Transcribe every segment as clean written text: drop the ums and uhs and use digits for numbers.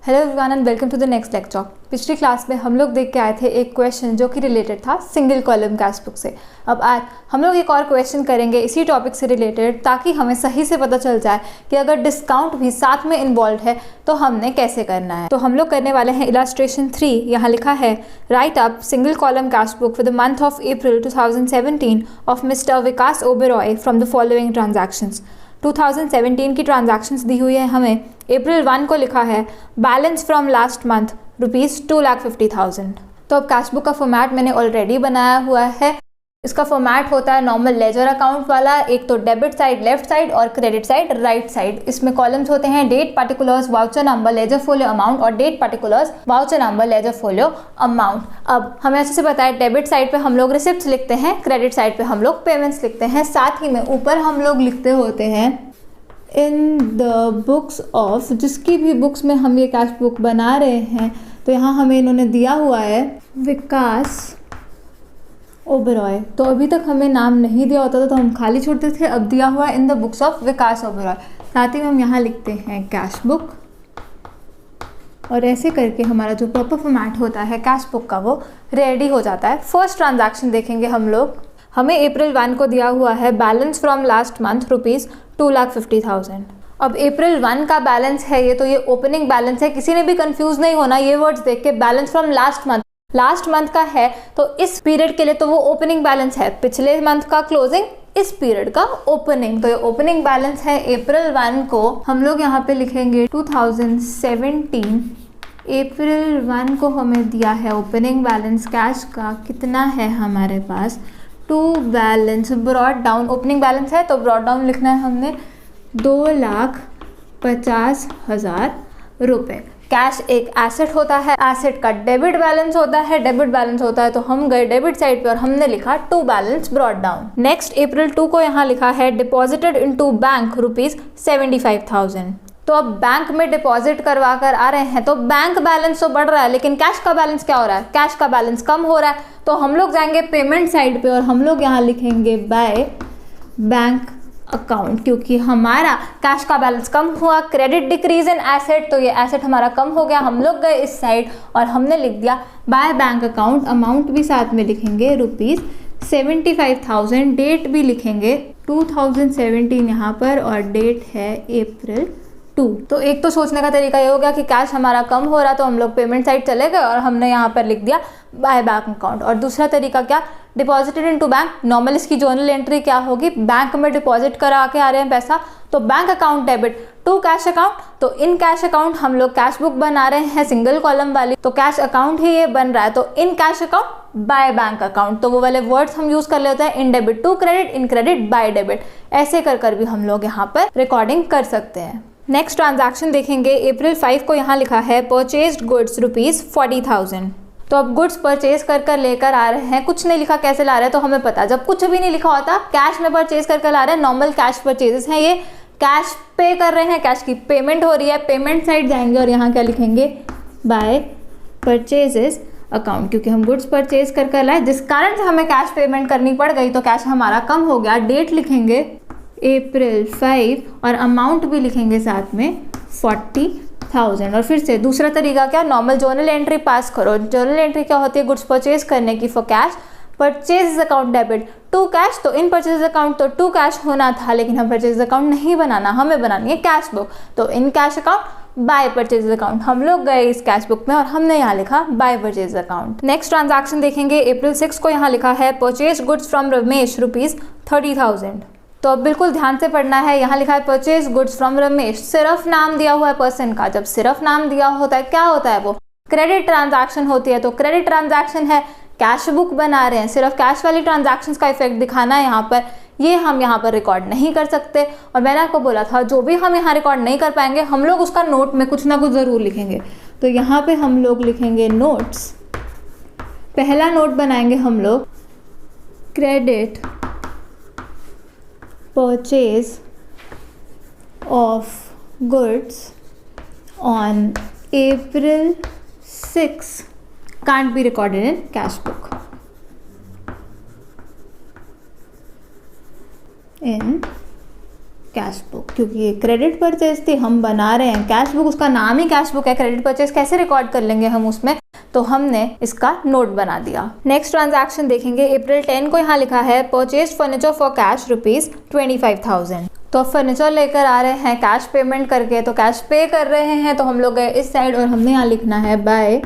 Hello everyone and welcome to the next lecture. पिछली class में हम लोग देख के आए थे एक क्वेश्चन जो कि रिलेटेड था सिंगल कॉलम कैश बुक से। अब आज हम लोग एक और क्वेश्चन करेंगे इसी टॉपिक से रिलेटेड, ताकि हमें सही से पता चल जाए कि अगर डिस्काउंट भी साथ में इन्वॉल्व है तो हमने कैसे करना है। तो हम लोग करने वाले हैं इलस्ट्रेशन 3। यहाँ लिखा है right up single column cash book for the month of April 2017 of mister Vikas Oberoi from the following transactions. 2017 की ट्रांजैक्शंस दी हुई है हमें। अप्रैल 1 को लिखा है बैलेंस फ्रॉम लास्ट मंथ ₹2,50,000। तो अब कैश बुक का फॉर्मेट मैंने ऑलरेडी बनाया हुआ है। इसका फॉर्मेट होता है नॉर्मल लेजर अकाउंट वाला, एक तो डेबिट साइड लेफ्ट साइड और क्रेडिट साइड राइट साइड। इसमें कॉलम्स होते हैं date particulars voucher number ledger folio amount और date particulars voucher number ledger folio amount. अब हमें अच्छे से पता है डेबिट साइड पे हम लोग रिसिप्ट्स लिखते हैं, क्रेडिट साइड पे हम लोग पेमेंट्स लिखते हैं। साथ ही में ऊपर हम लोग लिखते होते हैं इन द बुक्स ऑफ, जिसकी भी बुक्स में हम ये कैश बुक बना रहे हैं। तो यहाँ हमें इन्होंने दिया हुआ है विकास ओबेरॉय। तो अभी तक हमें नाम नहीं दिया होता था तो हम खाली छोड़ते थे, अब दिया हुआ है इन द बुक्स ऑफ विकास ओबेरॉय। साथ ही में हम यहाँ लिखते हैं कैश बुक, और ऐसे करके हमारा जो प्रॉपर फॉर्मेट होता है कैश बुक का वो रेडी हो जाता है। फर्स्ट ट्रांजैक्शन देखेंगे हम लोग। हमें अप्रैल 1 को दिया हुआ है बैलेंस फ्रॉम लास्ट मंथ ₹2,50,000। अब अप्रैल 1 का बैलेंस है ये, तो ये ओपनिंग बैलेंस है। किसी ने भी कंफ्यूज नहीं होना ये वर्ड्स देख के। बैलेंस फ्रॉम लास्ट मंथ का है तो इस पीरियड के लिए तो वो ओपनिंग बैलेंस है, पिछले मंथ का क्लोजिंग, इस पीरियड का ओपनिंग। तो ये ओपनिंग बैलेंस है अप्रैल 1 को। हम लोग यहाँ पे लिखेंगे 2017 अप्रैल 1 को हमें दिया है ओपनिंग बैलेंस कैश का कितना है हमारे पास, to balance brought down. Opening balance है तो ब्रॉड डाउन लिखना है हमने ₹2,50,000। कैश एक एसेट होता है, एसेट का डेबिट बैलेंस होता है, डेबिट बैलेंस होता है तो हम गए डेबिट साइड पे और हमने लिखा to balance brought down. Next April 2 को यहाँ लिखा है डिपॉजिटेड इनटू बैंक ₹75,000। तो अब बैंक में डिपॉजिट करवा कर आ रहे हैं तो बैंक बैलेंस तो बढ़ रहा है, लेकिन कैश का बैलेंस क्या हो रहा है, कैश का बैलेंस कम हो रहा है। तो हम लोग जाएंगे पेमेंट साइड पे और हम लोग यहाँ लिखेंगे बाय बैंक अकाउंट, क्योंकि हमारा कैश का बैलेंस कम हुआ। क्रेडिट डिक्रीज इन एसेट, तो ये एसेट हमारा कम हो गया। हम लोग गए इस साइड और हमने लिख दिया बाय बैंक अकाउंट। अमाउंट भी साथ में लिखेंगे ₹75,000। डेट भी लिखेंगे 2017 यहाँ पर और डेट है अप्रैल 2। तो एक तो सोचने का तरीका ये हो गया कि कैश हमारा कम हो रहा तो हम लोग पेमेंट साइड चले गए और हमने यहाँ पर लिख दिया बाय बैंक अकाउंट। और दूसरा तरीका क्या, डिपॉजिटेड इनटू बैंक। नॉर्मल इसकी जर्नल एंट्री क्या होगी, बैंक में डिपॉजिट करा के आ रहे हैं पैसा तो bank account debit to cash account. तो इन कैश अकाउंट हम लोग कैश बुक बना रहे हैं सिंगल कॉलम वाली, तो कैश अकाउंट ही ये बन रहा है। तो in cash account by bank account, तो वो वाले वर्ड्स हम यूज कर लेते हैं in debit to credit, in credit by debit. ऐसे कर भी हम लोग यहाँ पर रिकॉर्डिंग कर सकते हैं। नेक्स्ट ट्रांजैक्शन देखेंगे। अप्रैल 5 को यहाँ लिखा है परचेज्ड गुड्स ₹40,000। तो अब गुड्स परचेज कर लेकर आ रहे हैं, कुछ नहीं लिखा कैसे ला रहे हैं तो हमें पता, जब कुछ भी नहीं लिखा होता कैश में परचेज कर ला रहे हैं, नॉर्मल कैश परचेजेस हैं ये, कैश पे कर रहे हैं, कैश की पेमेंट हो रही है। पेमेंट साइड जाएंगे और यहाँ क्या लिखेंगे बाय परचेजेस अकाउंट, क्योंकि हम गुड्स परचेज कर लाए जिस कारण से हमें कैश पेमेंट करनी पड़ गई तो कैश हमारा कम हो गया। डेट लिखेंगे अप्रैल 5 और अमाउंट भी लिखेंगे साथ में 40,000। और फिर से दूसरा तरीका क्या, नॉर्मल जर्नल एंट्री पास करो। जर्नल एंट्री क्या होती है, गुड्स परचेज करने की for cash, purchase account debit to cash. तो इन परचेज अकाउंट तो टू कैश होना था, लेकिन हम परचेज अकाउंट नहीं बनाना, हमें बनानी है कैश बुक। तो in cash account by purchase account. हम लोग गए इस कैश बुक में और हमने यहाँ लिखा by purchase account. Next transaction देखेंगे। अप्रैल 6 को यहाँ लिखा है परचेज गुड्स फ्रॉम रमेश ₹30,000। तो अब बिल्कुल ध्यान से पढ़ना है। यहाँ लिखा है परचेज गुड्स फ्रॉम रमेश, सिर्फ नाम दिया हुआ है पर्सन का। जब सिर्फ नाम दिया होता है क्या होता है, वो क्रेडिट ट्रांजैक्शन होती है। तो क्रेडिट ट्रांजैक्शन है, कैश बुक बना रहे हैं, सिर्फ कैश वाली ट्रांजैक्शंस का इफेक्ट दिखाना है यहाँ पर। ये हम यहाँ पर रिकॉर्ड नहीं कर सकते, और मैंने आपको बोला था जो भी हम यहाँ रिकॉर्ड नहीं कर पाएंगे हम लोग उसका नोट में कुछ ना कुछ ज़रूर लिखेंगे। तो यहाँ पे हम लोग लिखेंगे नोट्स। पहला नोट बनाएंगे हम लोग credit purchase of goods on April 6 can't be recorded in cash book. In cash book, क्योंकि ये क्रेडिट परचेज थी, हम बना रहे हैं कैश बुक, उसका नाम ही कैश बुक है, क्रेडिट परचेज कैसे रिकॉर्ड कर लेंगे हम उसमें, तो हमने इसका नोट बना दिया। नेक्स्ट ट्रांजैक्शन देखेंगे, अप्रैल 10 को यहाँ लिखा है परचेज फर्नीचर फॉर कैश ₹25,000। तो फर्नीचर लेकर आ रहे हैं कैश पेमेंट करके, तो कैश पे कर रहे हैं, तो हम लोग गए इस साइड और हमने यहाँ लिखना है बाय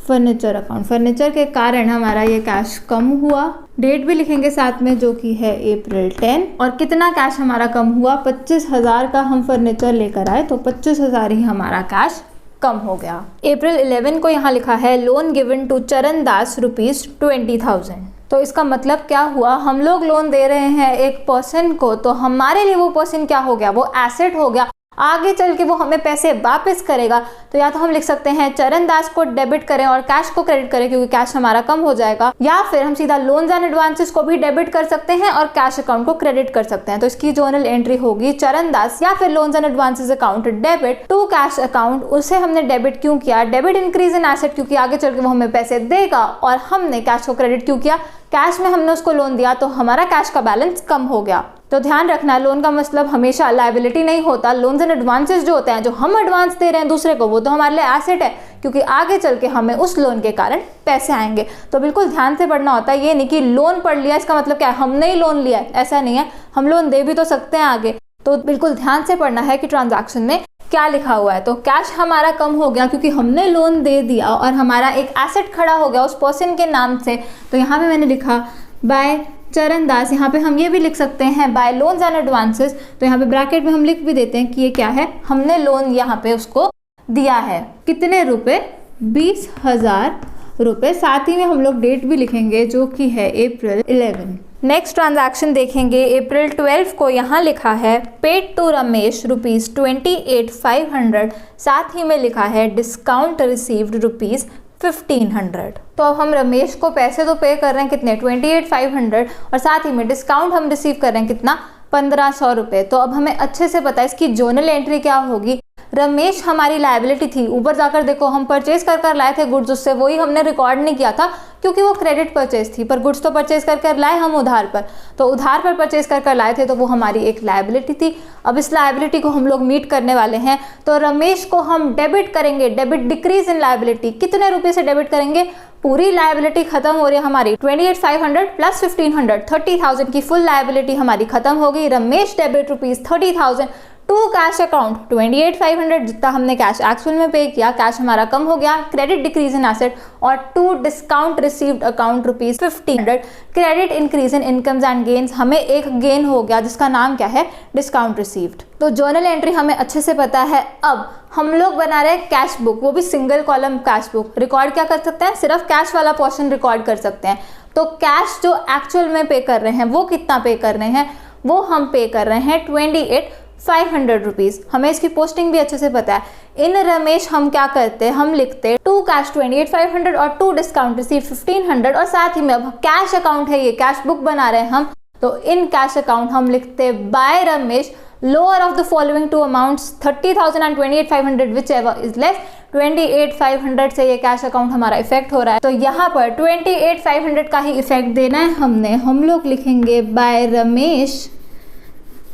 फर्नीचर अकाउंट। फर्नीचर के कारण हमारा ये कैश कम हुआ, डेट भी लिखेंगे साथ में जो कि है अप्रैल 10, और कितना कैश हमारा कम हुआ, 25,000 का हम फर्नीचर लेकर आए, तो 25,000 ही हमारा कैश कम हो गया। अप्रैल 11 को यहाँ लिखा है लोन गिवन टू चरण दास ₹20,000। तो इसका मतलब क्या हुआ, हम लोग लोन दे रहे हैं एक पर्सन को, तो हमारे लिए वो पर्सन क्या हो गया, वो एसेट हो गया, आगे चल के वो हमें पैसे वापस करेगा। तो या तो हम लिख सकते हैं चरण दास को डेबिट करें और कैश को क्रेडिट करें क्योंकि कैश हमारा कम हो जाएगा, या फिर हम सीधा लोन्स एंड एडवांसेस को भी डेबिट कर सकते हैं और कैश अकाउंट को क्रेडिट कर सकते हैं। तो इसकी जर्नल एंट्री होगी चरण दास या फिर loans and advances account debit to cash account. उसे हमने डेबिट क्यों किया, डेबिट इंक्रीज इन एसेट, क्योंकि आगे चल के वो हमें पैसे देगा, और हमने कैश को क्रेडिट क्यों किया, कैश में हमने उसको लोन दिया तो हमारा कैश का बैलेंस कम हो गया। तो ध्यान रखना, लोन का मतलब हमेशा लायबिलिटी नहीं होता। लोन्स एंड एडवांसेस जो होते हैं, जो हम एडवांस दे रहे हैं दूसरे को, वो तो हमारे लिए एसेट है, क्योंकि आगे चल के हमें उस लोन के कारण पैसे आएंगे। तो बिल्कुल ध्यान से पढ़ना होता है, ये नहीं कि लोन पढ़ लिया इसका मतलब क्या है हमने ही लोन लिया है, ऐसा नहीं है, हम लोन दे भी तो सकते हैं आगे। तो बिल्कुल ध्यान से पढ़ना है कि ट्रांजैक्शन में क्या लिखा हुआ है। तो कैश हमारा कम हो गया क्योंकि हमने लोन दे दिया और हमारा एक एसेट खड़ा हो गया उस पर्सन के नाम से। तो यहाँ पे मैंने लिखा बाय चरण दास, यहाँ पे हम ये भी लिख सकते हैं बाय लोन्स एंड एडवांसेस। तो यहाँ पे ब्रैकेट में हम लिख भी देते हैं कि ये क्या है, हमने लोन यहाँ पे उसको दिया है। कितने रुपए, 20,000 रुपए। साथ ही में हम लोग डेट भी लिखेंगे जो कि है अप्रैल 11। नेक्स्ट ट्रांजैक्शन देखेंगे, अप्रैल 12 को यहाँ लिखा है पेड टू रमेश ₹28,500। साथ ही में लिखा है डिस्काउंट रिसीव्ड ₹1,500। तो अब हम रमेश को पैसे तो पे कर रहे हैं कितने, 28,500, और साथ ही में डिस्काउंट हम रिसीव कर रहे हैं कितना, 1,500 रुपये। तो अब हमें अच्छे से पता है इसकी जर्नल एंट्री क्या होगी। रमेश हमारी लायबिलिटी थी, ऊपर जाकर देखो हम परचेज कर लाए थे गुड्स उससे, वही हमने रिकॉर्ड नहीं किया था क्योंकि वो क्रेडिट परचेज थी, पर गुड्स तो परचेज कर लाए हम उधार पर, तो उधार पर परचेज कर लाए थे, तो वो हमारी एक लायबिलिटी थी। अब इस लायबिलिटी को हम लोग मीट करने वाले हैं, तो रमेश को हम डेबिट करेंगे, डेबिट डिक्रीज इन लायबिलिटी। कितने रुपये से डेबिट करेंगे, पूरी लायबिलिटी खत्म हो रही है हमारी, 28,500 प्लस 1,500, 30,000 की फुल लायबिलिटी हमारी खत्म हो गई। Ramesh debit ₹30,000 to cash account 28,500, जितना हमने कैश एक्चुअल में पे किया, कैश हमारा कम हो गया, क्रेडिट डिक्रीज इन एसेट, और to discount received account ₹1,500, credit increase in incomes and gains, हमें एक गेन हो गया जिसका नाम क्या है, डिस्काउंट रिसीव्ड। तो जर्नल एंट्री हमें अच्छे से पता है। अब हम लोग बना रहे हैं कैश बुक, वो भी single column cash book. Record क्या कर सकते हैं, सिर्फ कैश वाला पोर्शन रिकॉर्ड कर सकते हैं। तो कैश जो एक्चुअल में पे कर रहे हैं वो कितना पे कर रहे हैं, वो हम पे कर रहे हैं 28,500 रुपीज़। हमें इसकी पोस्टिंग भी अच्छे से पता है। इन रमेश हम क्या करते हैं, हम लिखते टू कैश 28,500 और टू डिस्काउंट रिसीव 1,500, और साथ ही में अब कैश अकाउंट है, ये कैश बुक बना रहे हैं हम, तो इन कैश अकाउंट हम लिखते by Ramesh lower of the following two amounts 30,000 and 28,500 whichever is less. 28,500 से ये कैश अकाउंट हमारा इफेक्ट हो रहा है, तो यहाँ पर 28,500 का ही इफेक्ट देना है हमने। हम लोग लिखेंगे बाय रमेश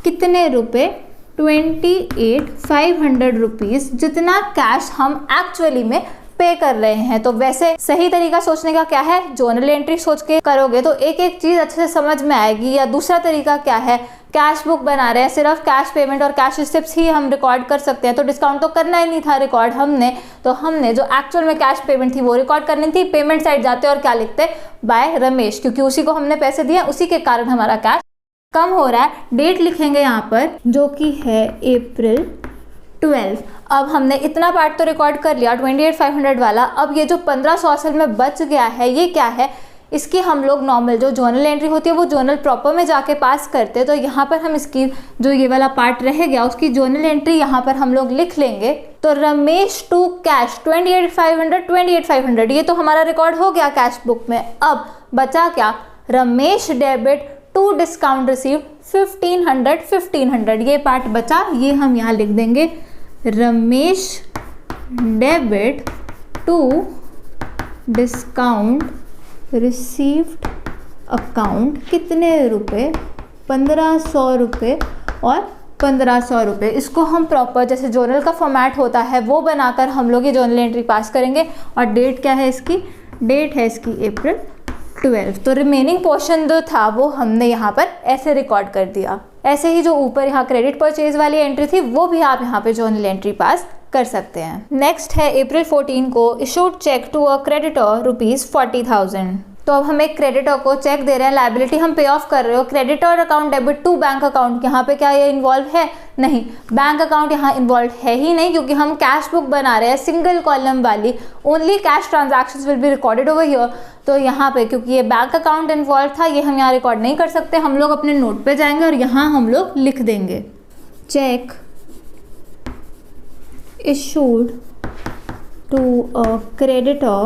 कितने रुपए, 28,500 रुपीज़, जितना कैश हम एक्चुअली में पे कर रहे हैं। तो वैसे सही तरीका सोचने का क्या है, जर्नल एंट्री सोच के करोगे तो एक एक चीज़ अच्छे से समझ में आएगी। या दूसरा तरीका क्या है, कैश बुक बना रहे हैं, सिर्फ कैश पेमेंट और कैश रिसिप्ट्स ही हम रिकॉर्ड कर सकते हैं, तो डिस्काउंट तो करना ही नहीं था रिकॉर्ड हमने, तो हमने जो एक्चुअल में कैश पेमेंट थी वो रिकॉर्ड करनी थी। पेमेंट साइड जाते और क्या लिखते, बाय रमेश, क्योंकि उसी को हमने पैसे दिए, उसी के कारण हमारा कैश कम हो रहा है। डेट लिखेंगे यहाँ पर जो कि है अप्रैल 12। अब हमने इतना पार्ट तो रिकॉर्ड कर लिया 28,500 वाला। अब ये जो 1,500 असल में बच गया है, ये क्या है, इसकी हम लोग नॉर्मल जो जर्नल एंट्री होती है वो जर्नल प्रॉपर में जाके पास करते हैं। तो यहाँ पर हम इसकी जो ये वाला पार्ट रह गया उसकी जर्नल एंट्री यहाँ पर हम लोग लिख लेंगे। तो रमेश टू कैश 28,500 ये तो हमारा रिकॉर्ड हो गया कैश बुक में। अब बचा क्या, Ramesh debit to discount receive 1,500 ये पार्ट बचा, ये हम यहाँ लिख देंगे Ramesh debit to discount received account कितने रुपए, 1,500 रुपये और 1500 रुपये। इसको हम प्रॉपर जैसे जर्नल का फॉर्मेट होता है वो बनाकर हम लोग ये जर्नल एंट्री पास करेंगे। और डेट क्या है इसकी? डेट है इसकी अप्रैल 12। तो रिमेनिंग पोर्शन जो था वो हमने यहाँ पर ऐसे रिकॉर्ड कर दिया। ऐसे ही जो ऊपर यहाँ क्रेडिट परचेज वाली एंट्री थी वो भी आप यहाँ पे जर्नल एंट्री पास कर सकते हैं। नेक्स्ट है अप्रैल 14 को issued cheque to a creditor ₹40,000। तो अब हम एक क्रेडिटर को चेक दे रहे हैं, लायबिलिटी हम पे ऑफ कर रहे हो, creditor account debit to bank account. यहाँ पे क्या ये इन्वॉल्व है? नहीं, बैंक अकाउंट यहाँ इन्वॉल्व है ही नहीं, क्योंकि हम कैश बुक बना रहे हैं सिंगल कॉलम वाली। Only cash transactions will be recorded over here. तो यहाँ पे क्योंकि ये बैंक अकाउंट इन्वॉल्व था, ये हम यहाँ रिकॉर्ड नहीं कर सकते। हम लोग अपने नोट पे जाएंगे और यहाँ हम लोग लिख देंगे check issued to a creditor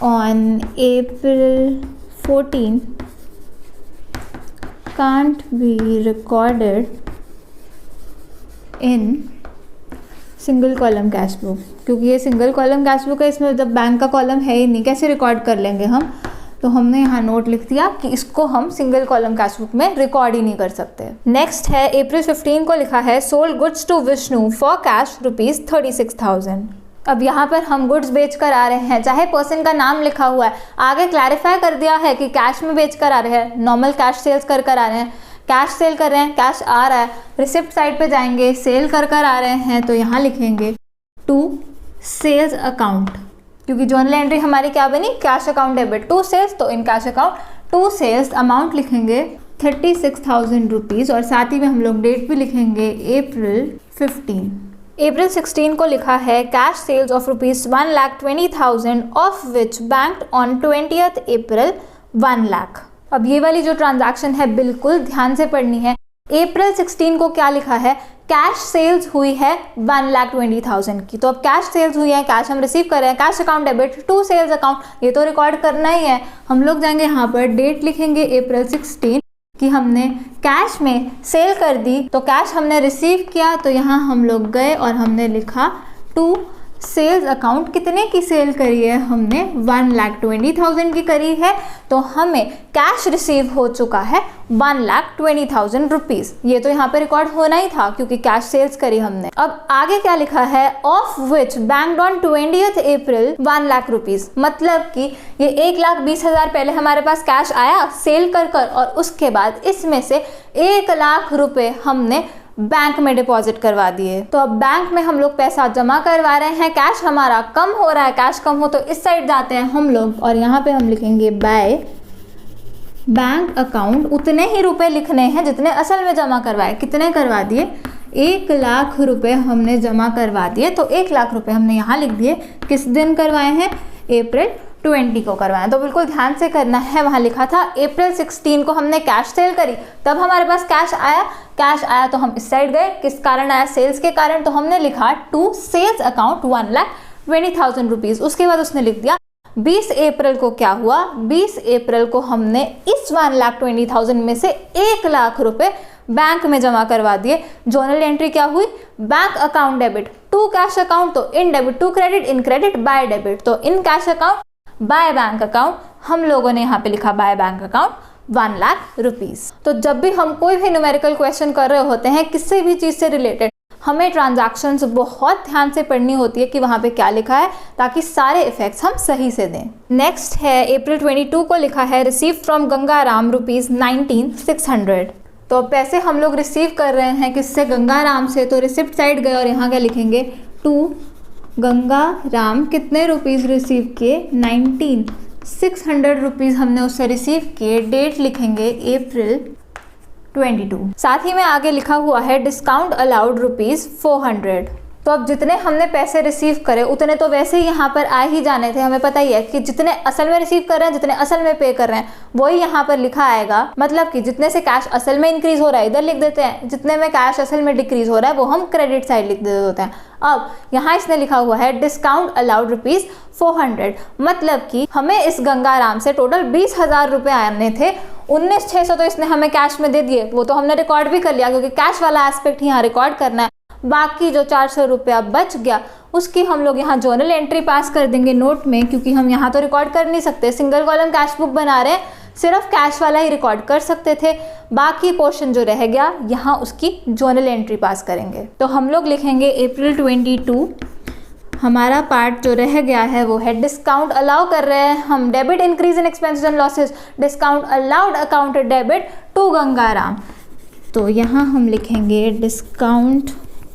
on April 14 can't be recorded in single column cash book. क्योंकि ये सिंगल कॉलम कैश बुक है, इसमें जब बैंक का कॉलम है ही नहीं, कैसे रिकॉर्ड कर लेंगे हम? तो हमने यहाँ नोट लिख दिया कि इसको हम सिंगल कॉलम कैश बुक में रिकॉर्ड ही नहीं कर सकते। नेक्स्ट है अप्रैल 15 को लिखा है sold goods to Vishnu for cash ₹36,000। अब यहाँ पर हम गुड्स बेच कर आ रहे हैं, चाहे पर्सन का नाम लिखा हुआ है, आगे क्लैरिफाई कर दिया है कि कैश में बेच कर आ रहे हैं, नॉर्मल कैश सेल्स कर आ रहे हैं, कैश सेल कर रहे हैं, कैश आ रहा है। रिसिप्ट साइड पे जाएंगे, सेल कर आ रहे हैं, तो यहाँ लिखेंगे टू सेल्स अकाउंट, क्योंकि जर्नल एंट्री हमारी क्या बनी? Cash account debit to sales. तो in cash account to sales amount लिखेंगे ₹36,000 और साथ ही में हम लोग डेट भी लिखेंगे अप्रैल 15। अप्रैल 16 को लिखा है cash sales of ₹1,20,000 of which banked on 20th April 1 lakh. अब ये वाली जो ट्रांजैक्शन है बिल्कुल ध्यान से पढ़नी है। अप्रैल 16 को क्या लिखा है? कैश सेल्स हुई है 1,20,000 की। तो अब कैश सेल्स हुई है, कैश हम रिसीव कर रहे हैं, cash account debit to sales account, ये तो रिकॉर्ड करना ही है। हम लोग जाएंगे यहाँ पर डेट लिखेंगे अप्रैल 16 कि हमने कैश में सेल कर दी, तो कैश हमने रिसीव किया, तो यहाँ हम लोग गए और हमने लिखा टू सेल्स अकाउंट। कितने की सेल करी है हमने? 1,20,000 की करी है। तो हमें कैश रिसीव हो चुका है 1,20,000 रुपीज़। ये तो यहाँ पे रिकॉर्ड होना ही था क्योंकि कैश सेल्स करी हमने। अब आगे क्या लिखा है? Of which banked on 20th April 1 lakh rupees. मतलब कि ये 1,20,000 पहले हमारे पास कैश आया सेल कर और उसके बाद इसमें से 1 लाख रुपए हमने बैंक में डिपॉजिट करवा दिए। तो अब बैंक में हम लोग पैसा जमा करवा रहे हैं, कैश हमारा कम हो रहा है। कैश कम हो तो इस साइड जाते हैं हम लोग और यहाँ पे हम लिखेंगे बाय बैंक अकाउंट। उतने ही रुपए लिखने हैं जितने असल में जमा करवाए। कितने करवा दिए? 1 लाख रुपए हमने जमा करवा दिए। तो 1 लाख रुपए हमने यहाँ लिख दिए। किस दिन करवाए हैं? अप्रैल 20 को करवाएं। तो बिल्कुल ध्यान से करना है। वहाँ लिखा था अप्रैल 16 को हमने कैश सेल करी, तब हमारे पास कैश आया। कैश आया तो हम इस साइड गए। किस कारण आया? सेल्स के कारण। तो हमने लिखा टू सेल्स अकाउंट 1,20,000 रुपीज़। उसके बाद उसने लिख दिया 20 अप्रैल को क्या हुआ? 20 अप्रैल को हमने इस 1,20,000 में से 1 लाख रुपए बैंक में जमा करवा दिए। जर्नल एंट्री क्या हुई? Bank account debit to cash account. तो in debit to credit, in credit by debit. तो in cash account by bank account. हम लोगों ने यहाँ पे लिखा by bank account 1 lakh rupees. तो जब भी हम कोई भी न्यूमेरिकल क्वेश्चन कर रहे होते हैं किसी भी चीज़ से रिलेटेड, हमें ट्रांजैक्शंस बहुत ध्यान से पढ़नी होती है कि वहाँ पे क्या लिखा है, ताकि सारे इफेक्ट्स हम सही से दें। नेक्स्ट है अप्रैल 22 को लिखा है रिसीव फ्रॉम गंगाराम ₹19,600। तो पैसे हम लोग रिसीव कर रहे हैं किससे? गंगाराम से। तो रिसिप्ट साइड गए और यहाँ क्या लिखेंगे? टू गंगाराम। कितने रुपीज़ रिसीव किए? 19,600 रुपीज़ हमने उससे रिसीव किए। डेट लिखेंगे अप्रैल 22। साथ ही में आगे लिखा हुआ है डिस्काउंट अलाउड ₹400। तो अब जितने हमने पैसे रिसीव करे उतने तो वैसे ही यहाँ पर आ ही जाने थे। हमें पता ही है कि जितने असल में रिसीव कर रहे हैं, जितने असल में पे कर रहे हैं, वही यहाँ पर लिखा आएगा। मतलब कि जितने से कैश असल में इंक्रीज हो रहा है इधर लिख देते हैं, जितने में कैश असल में डिक्रीज हो रहा है वो हम क्रेडिट साइड लिख देते होते हैं। अब यहाँ इसने लिखा हुआ है डिस्काउंट अलाउड ₹400। मतलब कि हमें इस गंगाराम से टोटल 20,000 रुपये आने थे। 19,600 तो इसने हमें कैश में दे दिए, वो तो हमने रिकॉर्ड भी कर लिया क्योंकि कैश वाला एस्पेक्ट यहाँ रिकॉर्ड करना है। बाकी जो 400 रुपया बच गया उसकी हम लोग यहाँ जर्नल एंट्री पास कर देंगे नोट में, क्योंकि हम यहाँ तो रिकॉर्ड कर नहीं सकते। सिंगल कॉलम कैश बुक बना रहे हैं, सिर्फ कैश वाला ही रिकॉर्ड कर सकते थे, बाकी पोर्शन जो रह गया यहाँ उसकी जर्नल एंट्री पास करेंगे। तो हम लोग लिखेंगे अप्रैल 22, हमारा पार्ट जो रह गया है वो है डिस्काउंट अलाउ कर रहे हैं हम, debit increase in expenses and losses, discount allowed account debit to Gangaram. तो यहाँ हम लिखेंगे discount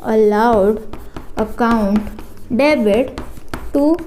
allowed account debit to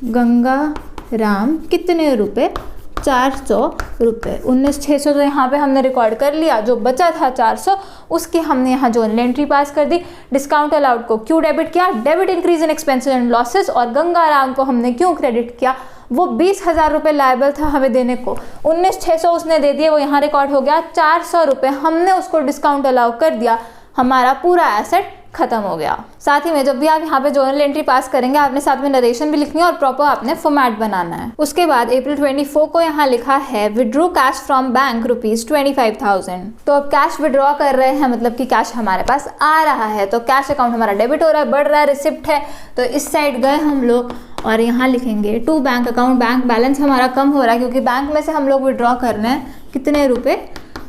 Gangaram, कितने रुपए? 400 रुपये। 19,600 तो यहाँ पे हमने रिकॉर्ड कर लिया, जो बचा था 400 उसकी हमने यहाँ जर्नल एंट्री पास कर दी। डिस्काउंट अलाउड को क्यों डेबिट किया? Debit increase in expenses and losses, और गंगाराम को हमने क्यों क्रेडिट किया? वो 20,000 रुपये लायबल था हमें देने को, 19,600 उसने दे दिए, वो यहाँ रिकॉर्ड हो गया। 400 रुपये हमने उसको डिस्काउंट अलाउ कर दिया, हमारा पूरा एसेट खत्म हो गया। साथ ही में जब भी आप यहाँ पे जर्नल एंट्री पास करेंगे आपने साथ में नरेशन भी लिखनी है और प्रॉपर आपने फॉर्मेट बनाना है। उसके बाद अप्रैल 24 को यहाँ लिखा है विड्रॉ कैश फ्रॉम बैंक ₹25,000। तो अब कैश विड्रॉ कर रहे हैं, मतलब कि कैश हमारे पास आ रहा है, तो कैश अकाउंट हमारा डेबिट हो रहा है, बढ़ रहा है, रिसिप्ट है। तो इस साइड गए हम लोग और यहाँ लिखेंगे to bank account, bank balance हमारा कम हो रहा है क्योंकि बैंक में से हम लोग विड्रॉ कर रहे हैं कितने रुपए?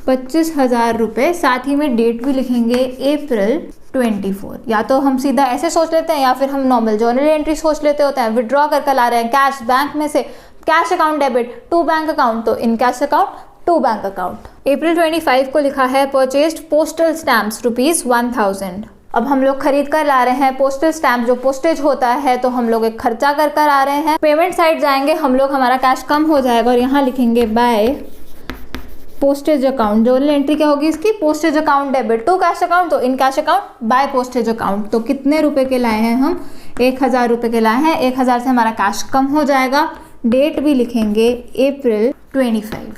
25,000 रुपये। साथ ही में डेट भी लिखेंगे अप्रैल 24। या तो हम सीधा ऐसे सोच लेते हैं या फिर हम नॉर्मल जर्नल एंट्री सोच लेते होते हैं। विड्रॉ कर ला रहे हैं कैश बैंक में से, cash account debit to bank account, तो in cash account to bank account. April 25 को लिखा है परचेज्ड पोस्टल स्टैम्प्स ₹1,000। अब हम लोग खरीद कर ला रहे हैं पोस्टल स्टैम्प, जो पोस्टेज होता है, तो हम लोग एक खर्चा कर आ रहे हैं। पेमेंट साइड जाएंगे हम लोग, हमारा कैश कम हो जाएगा और यहाँ लिखेंगे by postage account. Journal entry क्या होगी इसकी? Postage account debit to cash account, तो in cash account by postage account. तो कितने रुपए के लाए हैं हम? 1,000 रुपये के लाए हैं। 1,000 से हमारा कैश कम हो जाएगा। डेट भी लिखेंगे अप्रैल 25।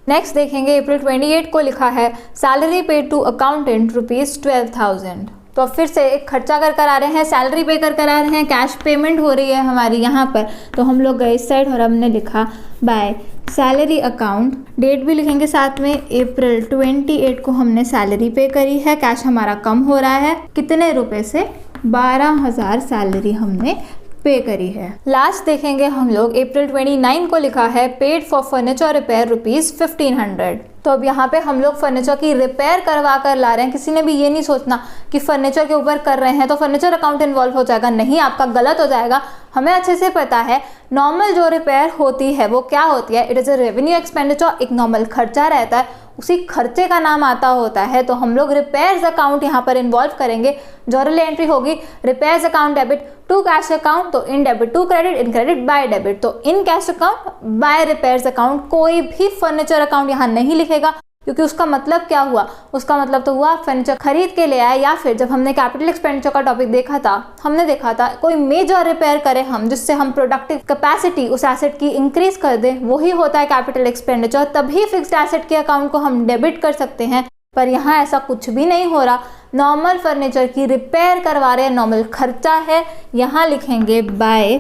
नेक्स्ट देखेंगे अप्रैल 28 को लिखा है सैलरी पेड टू अकाउंटेंट ₹12,000। तो अब फिर से एक खर्चा कर आ रहे हैं, सैलरी पे कर आ रहे हैं, कैश पेमेंट हो रही है हमारी यहाँ पर। तो हम लोग गए इस साइड और हमने लिखा बाय सैलरी अकाउंट। डेट भी लिखेंगे साथ में, अप्रैल 28 को हमने सैलरी पे करी है, कैश हमारा कम हो रहा है। कितने रुपए से? 12,000 सैलरी हमने पे करी है। लास्ट देखेंगे हम लोग अप्रैल 29 को लिखा है पेड फॉर फर्नीचर रिपेयर ₹1,500। तो अब यहाँ पे हम लोग फर्नीचर की रिपेयर करवा कर ला रहे हैं। किसी ने भी ये नहीं सोचना कि फर्नीचर के ऊपर कर रहे हैं तो फर्नीचर अकाउंट इन्वॉल्व हो जाएगा, नहीं, आपका गलत हो जाएगा। हमें अच्छे से पता है नॉर्मल जो रिपेयर होती है वो क्या होती है, it is a revenue expenditure, एक नॉर्मल खर्चा रहता है, उसी खर्चे का नाम आता होता है। तो हम लोग रिपेयर्स अकाउंट यहाँ पर इन्वॉल्व करेंगे। जर्नल एंट्री होगी repairs account debit to cash account, तो in debit to credit, in credit by debit, तो in cash account by repairs account. कोई भी फर्नीचर अकाउंट यहाँ नहीं लिखेगा क्योंकि उसका मतलब क्या हुआ? उसका मतलब तो हुआ फर्नीचर खरीद के ले आए, या फिर जब हमने कैपिटल एक्सपेंडिचर का टॉपिक देखा था, हमने देखा था कोई मेजर रिपेयर करें हम, जिससे हम प्रोडक्टिव कैपेसिटी उस एसेट की इंक्रीज कर दें, वही होता है कैपिटल एक्सपेंडिचर। तभी फिक्स्ड एसेट के अकाउंट को हम डेबिट कर सकते हैं, पर यहाँ ऐसा कुछ भी नहीं हो रहा। नॉर्मल फर्नीचर की रिपेयर करवा रहे हैं, नॉर्मल खर्चा है। यहाँ लिखेंगे बाय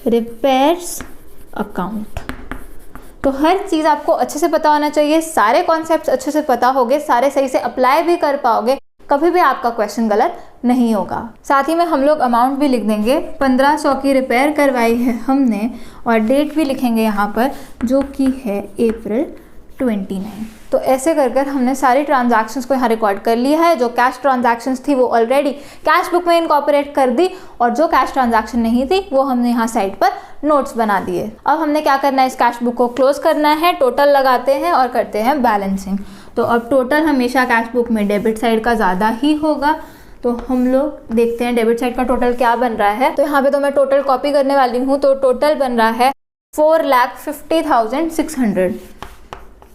रिपेयर्स अकाउंट। तो हर चीज़ आपको अच्छे से पता होना चाहिए, सारे कॉन्सेप्ट्स अच्छे से पता होंगे, सारे सही से अप्लाई भी कर पाओगे, कभी भी आपका क्वेश्चन गलत नहीं होगा। साथ ही में हम लोग अमाउंट भी लिख देंगे, 1500 की रिपेयर करवाई है हमने, और डेट भी लिखेंगे यहाँ पर जो कि है अप्रैल 29। तो ऐसे कर कर हमने सारी ट्रांजैक्शंस को यहाँ रिकॉर्ड कर लिया है। जो कैश ट्रांजैक्शंस थी वो ऑलरेडी कैश बुक में इनकॉर्पोरेट कर दी, और जो कैश ट्रांजैक्शन नहीं थी वो हमने यहाँ साइड पर नोट्स बना दिए। अब हमने क्या करना है, इस कैश बुक को क्लोज करना है, टोटल लगाते हैं और करते हैं बैलेंसिंग। तो अब टोटल हमेशा कैश बुक में डेबिट साइड का ज़्यादा ही होगा, तो हम लोग देखते हैं डेबिट साइड का टोटल क्या बन रहा है। तो यहाँ पे तो मैं टोटल कॉपी करने वाली हूँ, तो टोटल बन रहा है 4,50,600।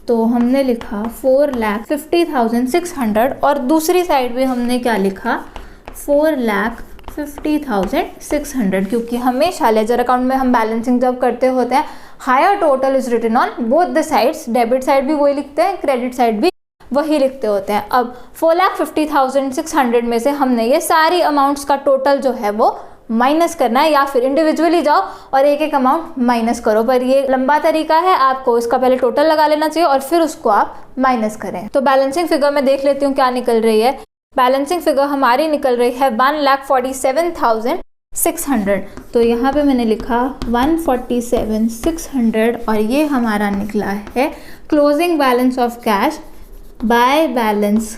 तो हमने लिखा 4,50,600, और दूसरी साइड पे हमने क्या लिखा, 4,50,600, क्योंकि हमेशा लेजर अकाउंट में हम बैलेंसिंग जब करते होते हैं higher total is written on both the sides, debit side भी वही लिखते हैं, क्रेडिट साइड भी वही लिखते होते हैं। अब 4,50,600 में से हमने ये सारी अमाउंट्स का टोटल जो है वो माइनस करना है, या फिर इंडिविजुअली जाओ और एक एक अमाउंट माइनस करो, पर ये लंबा तरीका है, आपको इसका पहले टोटल लगा लेना चाहिए और फिर उसको आप माइनस करें। तो बैलेंसिंग फिगर में देख लेती हूँ क्या निकल रही है। बैलेंसिंग फिगर हमारी निकल रही है 1,47,000 600, तो यहाँ पे मैंने लिखा 147,600 और ये हमारा निकला है closing balance of cash by balance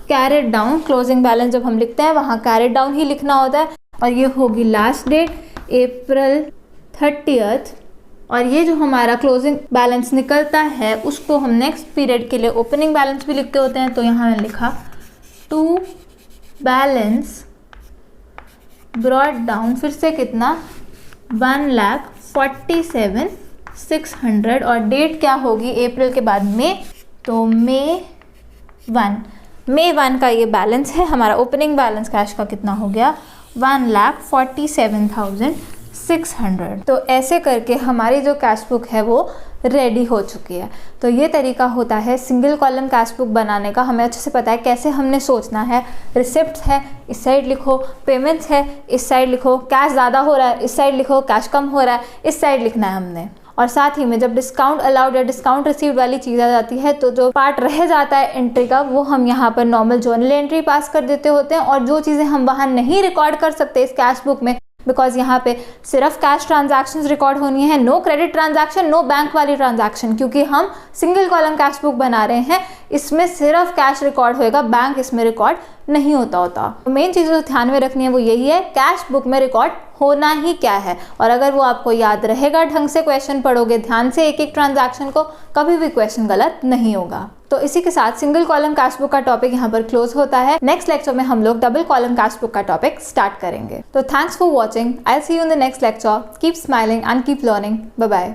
carried down. Closing balance जब हम लिखते हैं वहाँ कैरेट डाउन ही लिखना होता है और ये होगी लास्ट डेट April 30th और ये जो हमारा क्लोजिंग बैलेंस निकलता है उसको हम नेक्स्ट पीरियड के लिए ओपनिंग बैलेंस भी लिखते होते हैं। तो यहाँ मैंने लिखा टू बैलेंस ब्रॉट डाउन, फिर से कितना 1,47,600 और डेट क्या होगी अप्रैल के बाद में, तो May 1 का ये बैलेंस है हमारा। ओपनिंग बैलेंस कैश का कितना हो गया 1,47,600। तो ऐसे करके हमारी जो कैश बुक है वो रेडी हो चुकी है। तो ये तरीका होता है सिंगल कॉलम कैश बुक बनाने का। हमें अच्छे से पता है कैसे हमने सोचना है। रिसिप्ट्स है इस साइड लिखो, पेमेंट्स है इस साइड लिखो, कैश ज़्यादा हो रहा है इस साइड लिखो, कैश कम हो रहा है इस साइड लिखना है हमने। और साथ ही में जब डिस्काउंट अलाउड या डिस्काउंट रिसीव्ड वाली चीज़ आ जाती है तो जो पार्ट रह जाता है एंट्री का वो हम यहाँ पर नॉर्मल जर्नल एंट्री पास कर देते होते हैं। और जो चीज़ें हम वहाँ नहीं रिकॉर्ड कर सकते इस कैश बुक में, बिकॉज यहाँ पे सिर्फ कैश ट्रांजैक्शंस रिकॉर्ड होनी है, no credit transaction, no bank वाली ट्रांजैक्शन, क्योंकि हम सिंगल कॉलम कैश बुक बना रहे हैं। इसमें सिर्फ कैश रिकॉर्ड होएगा, बैंक इसमें रिकॉर्ड नहीं होता। मेन चीज़ जो ध्यान में रखनी है वो यही है, कैश बुक में रिकॉर्ड होना ही क्या है। और अगर वो आपको याद रहेगा, ढंग से क्वेश्चन पढ़ोगे ध्यान से एक एक ट्रांजैक्शन को, कभी भी क्वेश्चन गलत नहीं होगा। तो इसी के साथ सिंगल कॉलम कैश बुक का टॉपिक यहाँ पर क्लोज होता है। नेक्स्ट लेक्चर में हम लोग डबल कॉलम कैश बुक का टॉपिक स्टार्ट करेंगे। तो thanks for watching, I will see you in the next lecture. Keep smiling and keep learning. Bye bye.